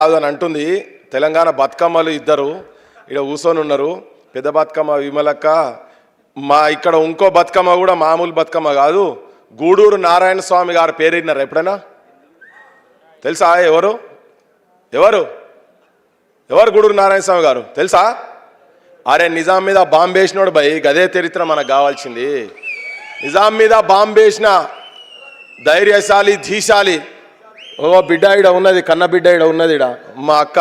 కాదు అని అంటుంది. తెలంగాణ బతుకమ్మలు ఇద్దరు ఇక్కడ కూర్చొని ఉన్నారు. పెద్ద బతుకమ్మ విమలక్క, మా ఇక్కడ ఇంకో బతుకమ్మ కూడా మామూలు బతుకమ్మ కాదు, గూడూరు నారాయణ స్వామి గారు పేరు విన్నారు ఎప్పుడైనా? తెలుసా? ఎవరు ఎవరు ఎవరు గూడూరు నారాయణ స్వామి గారు తెలుసా? అరే నిజాం మీద బాంబు వేసినోడు భయ్, గదే చరిత్ర మనకు కావాల్సింది. నిజాం మీద బాంబు వేసిన ధైర్యశాలి, ధీశాలి ఓ బిడ్డ ఇడ ఉన్నది, కన్న బిడ్డ ఇడ ఉన్నది. ఇడ మా అక్క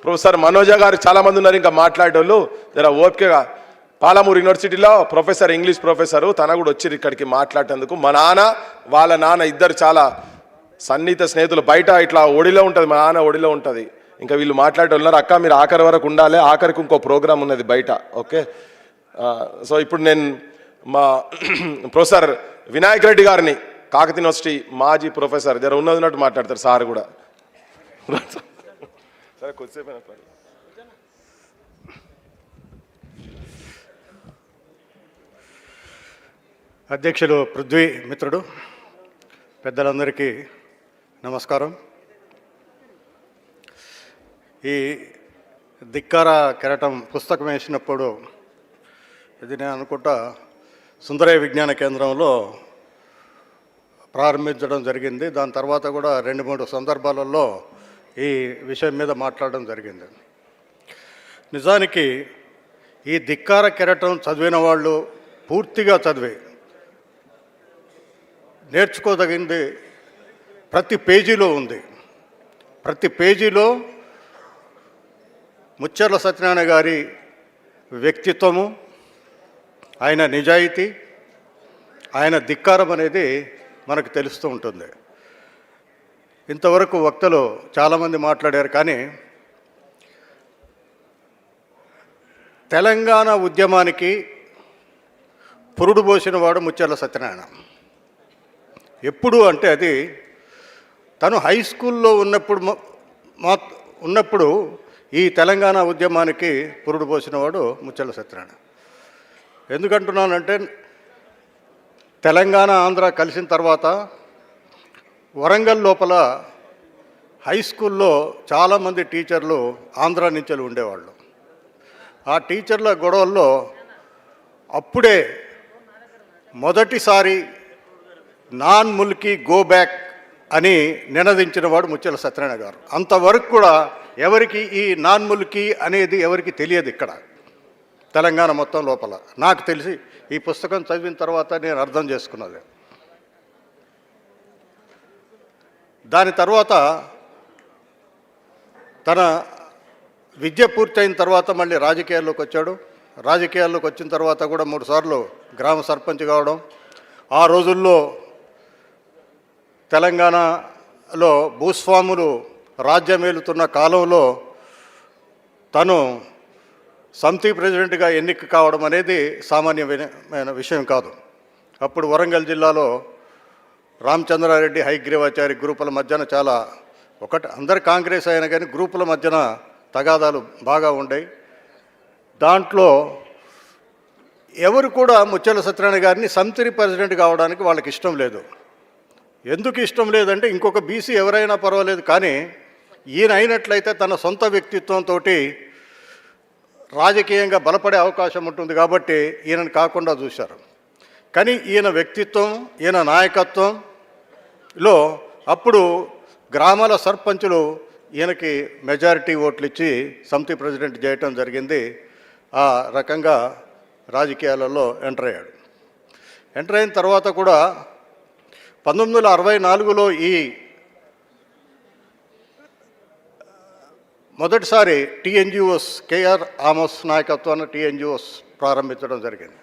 ప్రొఫెసర్ మనోజ గారు చాలామంది ఉన్నారు ఇంకా మాట్లాడేటోళ్ళు. జర ఓపికగా పాలమూరు యూనివర్సిటీలో ప్రొఫెసర్, ఇంగ్లీష్ ప్రొఫెసరు, తన కూడా వచ్చి ఇక్కడికి మాట్లాడేందుకు. మా నాన్న వాళ్ళ నాన్న ఇద్దరు చాలా సన్నిహిత స్నేహితులు. బయట ఇట్లా ఒడిలో ఉంటుంది, మా నాన్న ఒడిలో ఉంటుంది. ఇంకా వీళ్ళు మాట్లాడేటోళ్ళున్నారు. అక్క మీరు ఆఖరి వరకు ఉండాలి, ఆఖరికి ఇంకో ప్రోగ్రామ్ ఉన్నది బయట. ఓకే, సో ఇప్పుడు నేను మా ప్రొఫెసర్ వినాయక్ రెడ్డి గారిని, కాకతీయ యూనివర్సిటీ మాజీ ప్రొఫెసర్, జర ఉన్నట్టు మాట్లాడతారు సార్ కూడా. సరే కొద్దిసేపు అధ్యక్షులు పృథ్వీ మిత్రుడు, పెద్దలందరికీ నమస్కారం. ఈ ధిక్కార కెరటం పుస్తకం వేసినప్పుడు ఇది నేను అనుకుంటా సుందరయ్య విజ్ఞాన కేంద్రంలో ప్రారంభించడం జరిగింది. దాని తర్వాత కూడా 2-3 సందర్భాలలో ఈ విషయం మీద మాట్లాడడం జరిగింది. నిజానికి ఈ ధిక్కార కెరటం చదివిన వాళ్ళు పూర్తిగా చదివి నేర్చుకోదగింది ప్రతి పేజీలో ఉంది. ప్రతి పేజీలో ముచ్చెర్ల సత్యనారాయణ గారి వ్యక్తిత్వము, ఆయన నిజాయితీ, ఆయన ధిక్కారం అనేది మనకు తెలుస్తూ ఉంటుంది. ఇంతవరకు వక్తలు చాలామంది మాట్లాడారు, కానీ తెలంగాణ ఉద్యమానికి పురుడు పోసిన వాడు ముచ్చెర్ల సత్యనారాయణ. ఎప్పుడు అంటే అది తను హై స్కూల్లో ఉన్నప్పుడు ఈ తెలంగాణ ఉద్యమానికి పురుడు పోసినవాడు ముచ్చెర్ల సత్యనారాయణ. ఎందుకంటున్నానంటే తెలంగాణ ఆంధ్ర కలిసిన తర్వాత వరంగల్ లోపల హై స్కూల్లో చాలామంది టీచర్లు ఆంధ్ర నుంచి ఉండేవాళ్ళు. ఆ టీచర్ల గొడవల్లో అప్పుడే మొదటిసారి నాన్ ముల్కీ గో బ్యాక్ అని నినదించిన వాడు ముచ్చెర్ల సత్యనారాయణ గారు. అంతవరకు కూడా ఎవరికి ఈ నాన్ ముల్కీ అనేది ఎవరికి తెలియదు ఇక్కడ తెలంగాణ మొత్తం లోపల. నాకు తెలిసి ఈ పుస్తకం చదివిన తర్వాత నేను అర్థం చేసుకున్నది. దాని తర్వాత తన విద్య పూర్తయిన తర్వాత మళ్ళీ రాజకీయాల్లోకి వచ్చాడు. రాజకీయాల్లోకి వచ్చిన తర్వాత కూడా 3 సార్లు గ్రామ సర్పంచ్ కావడం. ఆ రోజుల్లో తెలంగాణలో భూస్వాములు రాజ్యమేలుతున్న కాలంలో తను సమితి ప్రెసిడెంట్గా ఎన్నిక కావడం అనేది సామాన్యమైన విషయం కాదు. అప్పుడు వరంగల్ జిల్లాలో రామచంద్రారెడ్డి, హైగ్రీవాచారి గ్రూపుల మధ్యన చాలా అందరు కాంగ్రెస్ అయినా కానీ గ్రూపుల మధ్యన తగాదాలు బాగా ఉండేవి. దాంట్లో ఎవరు కూడా ముచ్చెర్ల సత్యనారాయణ గారిని సమితి ప్రెసిడెంట్ కావడానికి వాళ్ళకి ఇష్టం లేదు. ఎందుకు ఇష్టం లేదంటే ఇంకొక బీసీ ఎవరైనా పర్వాలేదు, కానీ ఈయన అయినట్లయితే తన సొంత వ్యక్తిత్వంతో రాజకీయంగా బలపడే అవకాశం ఉంటుంది కాబట్టి ఈయనను కాకుండా చూశారు. కానీ ఈయన వ్యక్తిత్వం, ఈయన నాయకత్వంలో అప్పుడు గ్రామాల సర్పంచులు ఈయనకి మెజారిటీ ఓట్లు ఇచ్చి సమితి ప్రెసిడెంట్ చేయటం జరిగింది. ఆ రకంగా రాజకీయాలలో ఎంటర్ అయ్యాడు. ఎంటర్ అయిన తర్వాత కూడా 1964లో ఈ మొదటిసారి టీఎన్జిఓస్, కేఆర్ ఆమోస్ నాయకత్వాన్ని టీఎన్జిఓస్ ప్రారంభించడం జరిగింది.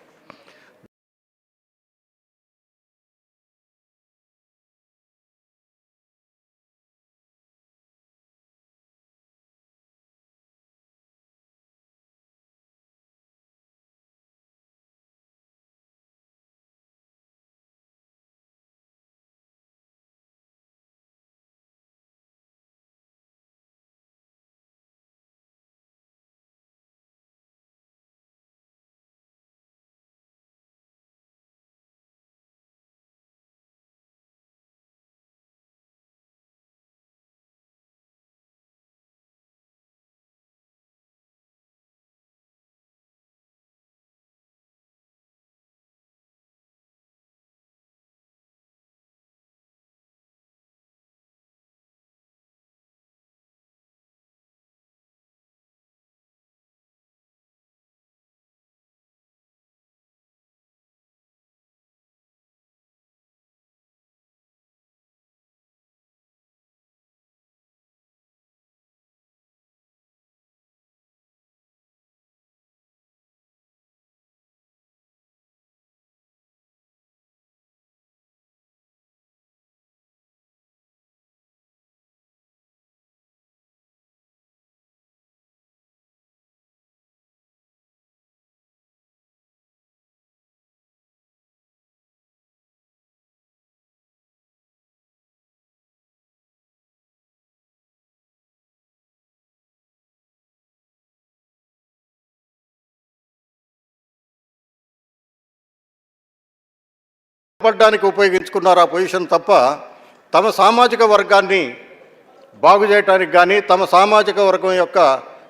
పడ్డానికి ఉపయోగించుకున్నారు ఆ పొజిషన్ తప్ప తమ సామాజిక వర్గాన్ని బాగు చేయడానికి కానీ తమ సామాజిక వర్గం యొక్క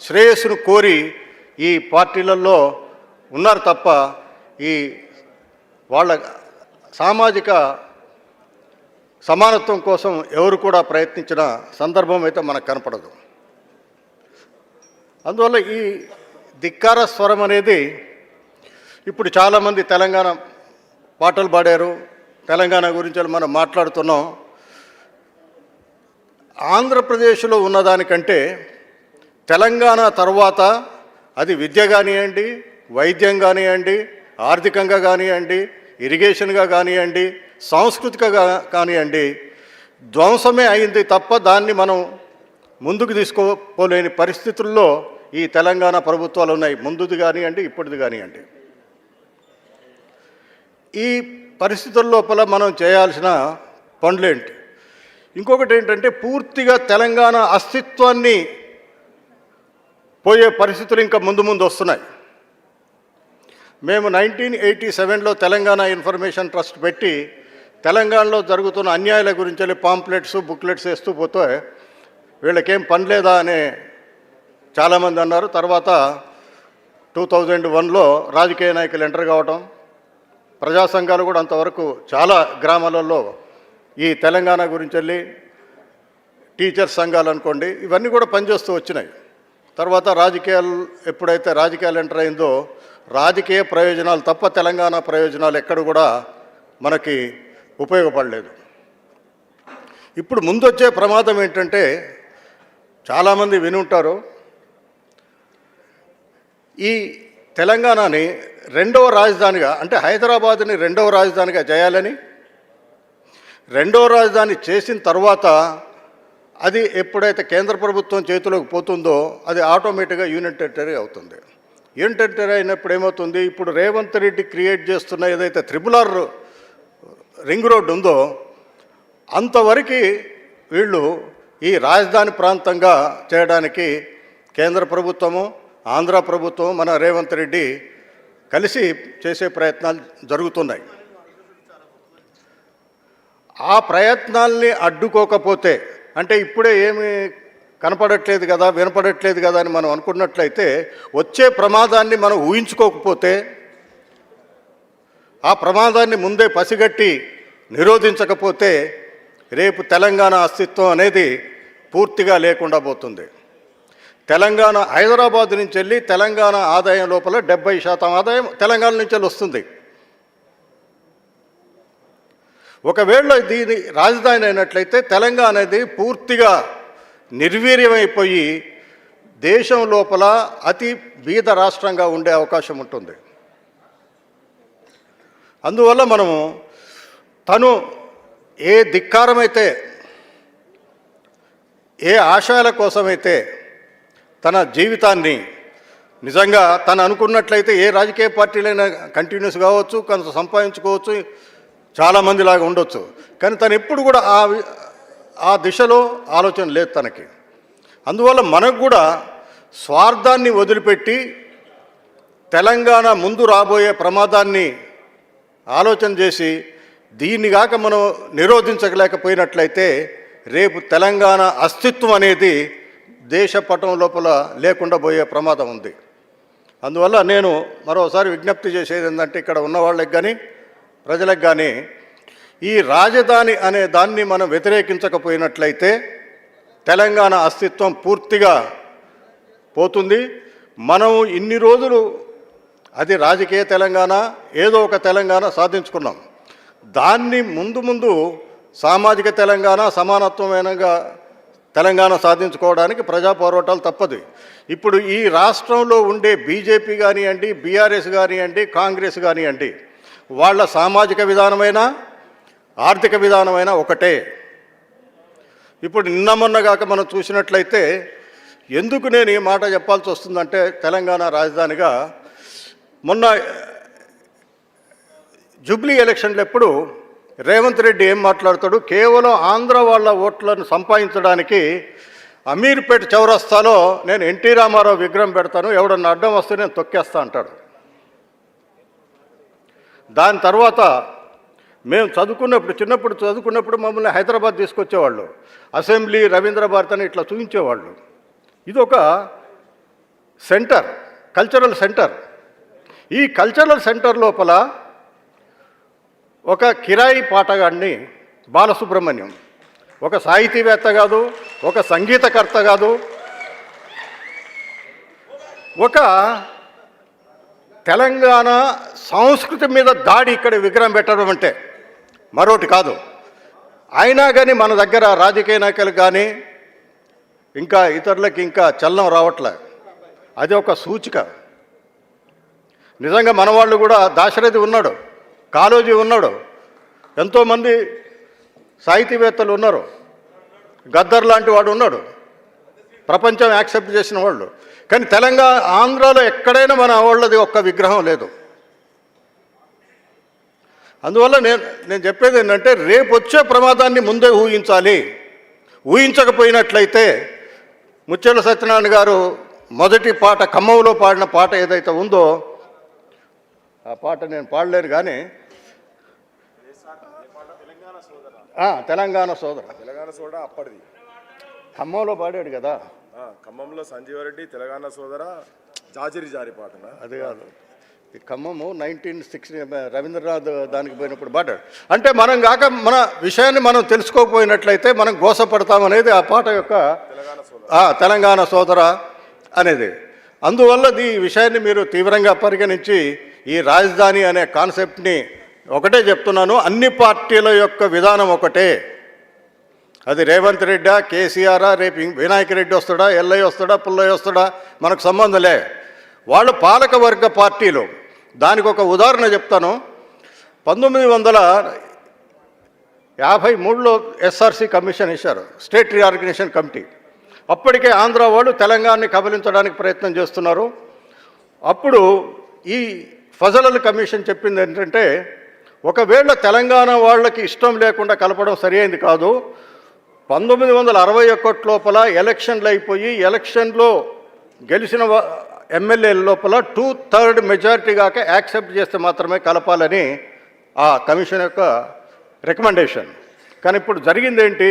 శ్రేయస్సును కోరి ఈ పార్టీలలో ఉన్నారు తప్ప ఈ వాళ్ళ సామాజిక సమానత్వం కోసం ఎవరు కూడా ప్రయత్నించిన సందర్భం అయితే మనకు కనపడదు. అందువల్ల ఈ ధిక్కార స్వరం అనేది ఇప్పుడు చాలామంది తెలంగాణ పాటలు పాడారు, తెలంగాణ గురించి మనం మాట్లాడుతున్నాం. ఆంధ్రప్రదేశ్లో ఉన్నదానికంటే తెలంగాణ తర్వాత అది విద్య కానివ్వండి, వైద్యం కానివ్వండి, ఆర్థికంగా కానివ్వండి, ఇరిగేషన్గా కానివ్వండి, సాంస్కృతికంగా కానివ్వండి ధ్వంసమే అయింది తప్ప దాన్ని మనం ముందుకు తీసుకోలేని పరిస్థితుల్లో ఈ తెలంగాణ ప్రభుత్వాలు ఉన్నాయి. ముందుది కానివ్వండి, ఇప్పటిది కానివ్వండి. ఈ పరిస్థితుల లోపల మనం చేయాల్సిన పనులేంటి? ఇంకొకటి ఏంటంటే పూర్తిగా తెలంగాణ అస్తిత్వాన్ని పోయే పరిస్థితులు ఇంకా ముందు ముందు వస్తున్నాయి. మేము 1987లో తెలంగాణ ఇన్ఫర్మేషన్ ట్రస్ట్ పెట్టి తెలంగాణలో జరుగుతున్న అన్యాయాల గురించి వెళ్ళి పాంప్లెట్స్ బుక్లెట్స్ వేస్తూ పోతే వీళ్ళకేం పని లేదా అని చాలామంది అన్నారు. తర్వాత 2001లో రాజకీయ నాయకులు ఎంటర్ కావటం, ప్రజా సంఘాలు కూడా అంతవరకు చాలా గ్రామాలలో ఈ తెలంగాణ గురించి వెళ్ళి టీచర్స్ సంఘాలు అనుకోండి ఇవన్నీ కూడా పనిచేస్తూ వచ్చినాయి. తర్వాత రాజకీయాలు ఎప్పుడైతే రాజకీయాలు ఎంటర్ అయిందో రాజకీయ ప్రయోజనాలు తప్ప తెలంగాణ ప్రయోజనాలు ఎక్కడ కూడా మనకి ఉపయోగపడలేదు. ఇప్పుడు ముందొచ్చే ప్రమాదం ఏంటంటే చాలామంది వినుంటారు, ఈ తెలంగాణని రెండవ రాజధానిగా అంటే హైదరాబాద్ని రెండవ రాజధానిగా చేయాలని, రెండవ రాజధాని చేసిన తర్వాత అది ఎప్పుడైతే కేంద్ర ప్రభుత్వం చేతిలోకి పోతుందో అది ఆటోమేటిక్గా యూనియన్ టెరిటరీ అవుతుంది. యూనియన్ టెరిటరీ అయినప్పుడు ఏమవుతుంది, ఇప్పుడు రేవంత్ రెడ్డి క్రియేట్ చేస్తున్న ఏదైతే త్రిపుల్ రింగ్ రోడ్డు ఉందో అంతవరకు వీళ్ళు ఈ రాజధాని ప్రాంతంగా చేయడానికి కేంద్ర ప్రభుత్వము ఆంధ్ర ప్రభుత్వం మన రేవంత్ రెడ్డి కలిసి చేసే ప్రయత్నాలు జరుగుతున్నాయి. ఆ ప్రయత్నాల్ని అడ్డుకోకపోతే అంటే ఇప్పుడే ఏమి కనపడట్లేదు కదా వినపడట్లేదు కదా అని మనం అనుకున్నట్లయితే వచ్చే ప్రమాదాన్ని మనం ఊహించుకోకపోతే ఆ ప్రమాదాన్ని ముందే పసిగట్టి నిరోధించకపోతే రేపు తెలంగాణ అస్తిత్వం అనేది పూర్తిగా లేకుండా పోతుంది. తెలంగాణ హైదరాబాద్ నుంచి వెళ్ళి తెలంగాణ ఆదాయం లోపల 70% ఆదాయం తెలంగాణ నుంచి వెళ్ళి వస్తుంది. ఒకవేళ దీని రాజధాని అయినట్లయితే తెలంగాణ అనేది పూర్తిగా నిర్వీర్యమైపోయి దేశం లోపల అతి బీద రాష్ట్రంగా ఉండే అవకాశం ఉంటుంది. అందువల్ల మనము తను ఏ ధిక్కారమైతే ఏ ఆశయాల కోసమైతే తన జీవితాన్ని నిజంగా తను అనుకున్నట్లయితే ఏ రాజకీయ పార్టీలైనా కంటిన్యూస్ కావచ్చు, కొంత సంపాదించుకోవచ్చు, చాలామందిలాగా ఉండొచ్చు. కానీ తను ఎప్పుడు కూడా ఆ దిశలో ఆలోచన లేదు తనకి. అందువల్ల మనకు కూడా స్వార్థాన్ని వదిలిపెట్టి తెలంగాణ ముందు రాబోయే ప్రమాదాన్ని ఆలోచన చేసి దీన్ని కాక మనం నిరోధించలేకపోయినట్లయితే రేపు తెలంగాణ అస్తిత్వం అనేది దేశ పటం లోపల లేకుండా పోయే ప్రమాదం ఉంది. అందువల్ల నేను మరోసారి విజ్ఞప్తి చేసేది ఏంటంటే ఇక్కడ ఉన్న వాళ్ళకి కానీ ప్రజలకు కానీ ఈ రాజధాని అనే దాన్ని మనం వ్యతిరేకించకపోయినట్లయితే తెలంగాణ అస్తిత్వం పూర్తిగా పోతుంది. మనం ఇన్ని రోజులు అది రాజకీయ తెలంగాణ ఏదో ఒక తెలంగాణ సాధించుకున్నాం. దాన్ని ముందు సామాజిక తెలంగాణ సమానత్వమైనగా తెలంగాణ సాధించుకోవడానికి ప్రజా పోరాటాలు తప్పదు. ఇప్పుడు ఈ రాష్ట్రంలో ఉండే బీజేపీ కానివ్వండి, బీఆర్ఎస్ కానివ్వండి, కాంగ్రెస్ కానివ్వండి వాళ్ళ సామాజిక విధానమైన ఆర్థిక విధానమైన ఒకటే. ఇప్పుడు నిన్న మొన్నగాక మనం చూసినట్లయితే ఎందుకు నేను ఈ మాట చెప్పాల్సి వస్తుందంటే తెలంగాణ రాజధానిగా మొన్న జూబ్లీ ఎలక్షన్లు ఎప్పుడు రేవంత్ రెడ్డి ఏం మాట్లాడతాడు, కేవలం ఆంధ్ర వాళ్ళ ఓట్లను సంపాదించడానికి అమీర్పేట చౌరస్తాలో నేను ఎన్టీ రామారావు విగ్రహం పెడతాను, ఎవడన్నా అడ్డం వస్తే నేను తొక్కేస్తా అంటాడు. దాని తర్వాత మేము చిన్నప్పుడు చదువుకున్నప్పుడు మమ్మల్ని హైదరాబాద్ తీసుకొచ్చేవాళ్ళు, అసెంబ్లీ, రవీంద్ర భారత్ అని ఇట్లా చూపించేవాళ్ళు. ఇది ఒక సెంటర్, కల్చరల్ సెంటర్. ఈ కల్చరల్ సెంటర్ లోపల ఒక కిరాయి పాటగాడిని బాలసుబ్రహ్మణ్యం, ఒక సాహితీవేత్త కాదు, ఒక సంగీతకర్త కాదు, ఒక తెలంగాణ సంస్కృతి మీద దాడి ఇక్కడ విగ్రహం పెట్టడం అంటే మరొకటి కాదు. అయినా కానీ మన దగ్గర రాజకీయ నాయకులకు కానీ ఇంకా ఇతరులకి ఇంకా చలనం రావట్లే. అది ఒక సూచిక. నిజంగా మన వాళ్ళు కూడా, దాశరథి ఉన్నాడు, కాళోజీ ఉన్నాడు, ఎంతోమంది సాహితీవేత్తలు ఉన్నారు, గద్దర్ లాంటి వాడు ఉన్నాడు, ప్రపంచం యాక్సెప్ట్ చేసిన వాళ్ళు. కానీ తెలంగాణ, ఆంధ్రాలో ఎక్కడైనా మన వాళ్ళది ఒక్క విగ్రహం లేదు. అందువల్ల నేను చెప్పేది ఏంటంటే, రేపు వచ్చే ప్రమాదాన్ని ముందే ఊహించాలి. ఊహించకపోయినట్లయితే ముత్యాల సత్యనారాయణ గారు మొదటి పాట, ఖమ్మంలో పాడిన పాట ఏదైతే ఉందో, ఆ పాట నేను పాడలేను కానీ తెలంగాణ సోదర అప్పటిది ఖమ్మంలో పాడాడు కదా. ఖమ్మంలో సంజీవరెడ్డి తెలంగాణ సోదర జారి పాట. అది కాదు, ఈ ఖమ్మము 1960 రవీంద్రనాథ్ దానికి పోయినప్పుడు పాడాడు. అంటే మనం కాక మన విషయాన్ని మనం తెలుసుకోకపోయినట్లయితే మనం గోసపడతామనేది ఆ పాట యొక్క తెలంగాణ సోదర అనేది. అందువల్ల ఈ విషయాన్ని మీరు తీవ్రంగా పరిగణించి ఈ రాజధాని అనే కాన్సెప్ట్ని, ఒకటే చెప్తున్నాను, అన్ని పార్టీల యొక్క విధానం ఒకటే. అది రేవంత్ రెడ్డా, కేసీఆర్, రేపు వినాయక రెడ్డి వస్తాడా, ఎల్లయ్య వస్తాడా, పుల్లయ్య వస్తాడా, మనకు సంబంధంలే. వాళ్ళు పాలకవర్గ పార్టీలు. దానికి ఒక ఉదాహరణ చెప్తాను. 1953లో ఎస్ఆర్సి కమిషన్ ఇచ్చారు, స్టేట్ రీఆర్గనైజేషన్ కమిటీ. అప్పటికే ఆంధ్ర వాళ్ళు తెలంగాణని కబలించడానికి ప్రయత్నం చేస్తున్నారు. అప్పుడు ఈ ఫజల్ కమిషన్ చెప్పింది ఏంటంటే, ఒకవేళ తెలంగాణ వాళ్ళకి ఇష్టం లేకుండా కలపడం సరైనది కాదు. 1961 లోపల ఎలక్షన్లు అయిపోయి, ఎలక్షన్లో గెలిచిన ఎమ్మెల్యేల లోపల 2/3 మెజారిటీ కాక యాక్సెప్ట్ చేస్తే మాత్రమే కలపాలని ఆ కమిషన్ యొక్క రికమెండేషన్. కానీ ఇప్పుడు జరిగిందేంటి,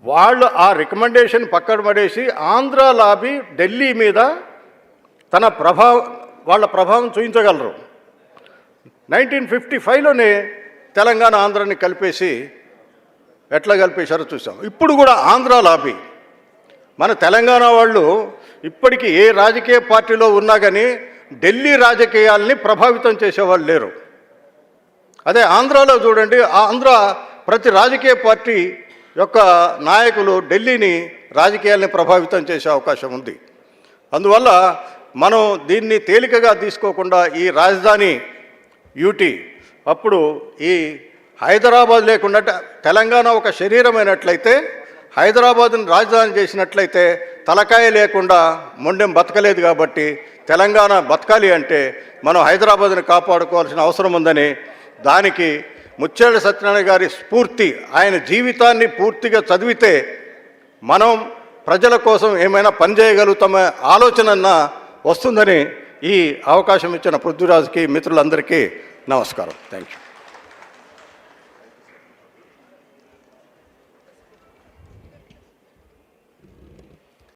వాళ్ళు ఆ రికమెండేషన్ పక్కన పడేసి ఆంధ్ర లాబీ ఢిల్లీ మీద వాళ్ళ ప్రభావం చూపించగలరు. 1955లోనే తెలంగాణ ఆంధ్రాని కలిపేసి ఎట్లా కలిపేశారో చూసాం. ఇప్పుడు కూడా ఆంధ్ర లాబీ, మన తెలంగాణ వాళ్ళు ఇప్పటికీ ఏ రాజకీయ పార్టీలో ఉన్నా కానీ ఢిల్లీ రాజకీయాల్ని ప్రభావితం చేసేవాళ్ళు లేరు. అదే ఆంధ్రాలో చూడండి, ఆంధ్ర ప్రతి రాజకీయ పార్టీ యొక్క నాయకులు ఢిల్లీని రాజకీయాల్ని ప్రభావితం చేసే అవకాశం ఉంది. అందువల్ల మనం దీన్ని తేలికగా తీసుకోకుండా ఈ రాజధాని యూటీ, అప్పుడు ఈ హైదరాబాద్ లేకుండా తెలంగాణ ఒక శరీరమైనట్లయితే, హైదరాబాద్ని రాజధాని చేసినట్లయితే తలకాయ లేకుండా మొండెం బతకలేదు. కాబట్టి తెలంగాణ బతకాలి అంటే మనం హైదరాబాద్ని కాపాడుకోవాల్సిన అవసరం ఉందని, దానికి ముత్యాల సత్యనారాయణ గారి స్ఫూర్తి, ఆయన జీవితాన్ని పూర్తిగా చదివితే మనం ప్రజల కోసం ఏమైనా పనిచేయగలుగుతామే ఆలోచన వస్తుందని ఈ అవకాశం ఇచ్చిన పృథ్వీరాజ్కి, మిత్రులందరికీ నమస్కారం. Thank you.